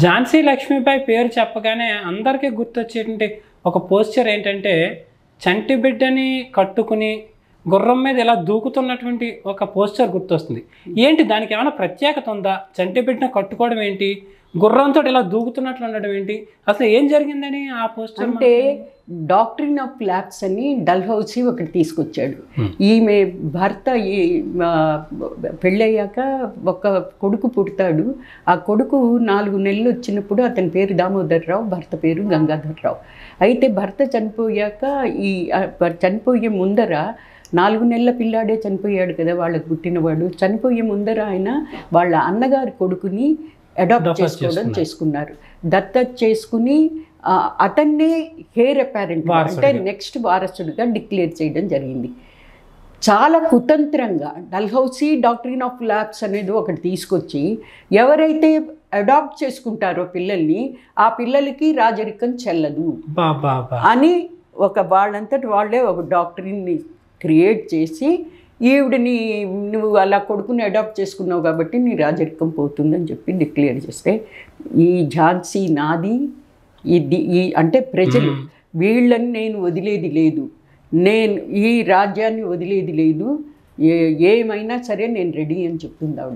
ఝాన్సీ లక్ష్మీబాయి పేరు చెప్పగానే అందరికీ గుర్తొచ్చేటువంటి ఒక పోస్చర్ ఏంటంటే చంటి బిడ్డని కట్టుకుని గుర్రం మీద ఇలా దూకుతున్నటువంటి ఒక పోస్చర్ గుర్తొస్తుంది. ఏంటి దానికి ఏమైనా ప్రత్యేకత ఉందా? చంటి బిడ్డను కట్టుకోవడం ఏంటి, గుర్రంతో ఇలా దూకుతున్నట్లు ఉండడం ఏంటి, అసలు ఏం జరిగిందని ఆ పోస్టర్? అంటే డాక్ట్రిన్ ఆఫ్ ల్యాబ్స్ అని డల్హౌసీ ఒకటి తీసుకొచ్చాడు. ఈమె భర్త పెళ్ళయ్యాక ఒక కొడుకు పుడతాడు. ఆ కొడుకు 4 నెలలు వచ్చినప్పుడు అతని పేరు దామోదర్రావు, భర్త పేరు గంగాధర్రావు. అయితే భర్త చనిపోయాక చనిపోయే ముందర 4 నెలల పిల్లాడే చనిపోయాడు కదా, వాళ్ళకు పుట్టినవాడు. చనిపోయే ముందర ఆయన వాళ్ళ అన్నగారి కొడుకుని అడాప్ట్ చేసుకున్నారు. దత్తత చేసుకుని అతన్నే హెయిర్ అపారెంట్ అంటే నెక్స్ట్ వారసుడిగా డిక్లేర్ చేయడం జరిగింది. చాలా కుతంత్రంగా డల్హౌసీ డాక్ట్రిన్ ఆఫ్ ల్యాబ్స్ అనేది ఒకటి తీసుకొచ్చి ఎవరైతే అడాప్ట్ చేసుకుంటారో పిల్లల్ని, ఆ పిల్లలకి రాజరికం చెల్లదు అని వాళ్ళంతటి వాళ్ళే ఒక డాక్టరీని క్రియేట్ చేసి, ఈవిడని నువ్వు అలా కొడుకుని అడాప్ట్ చేసుకున్నావు కాబట్టి నీ రాజరికం పోతుందని చెప్పి డిక్లేర్ చేస్తే, ఈ ఝాన్సీ నాది, ఈ అంటే ప్రజలు వీళ్ళని నేను వదిలేది లేదు, నేను ఈ రాజ్యాన్ని వదిలేది లేదు, ఏమైనా సరే నేను రెడీ అని చెప్తుంది ఆవిడ.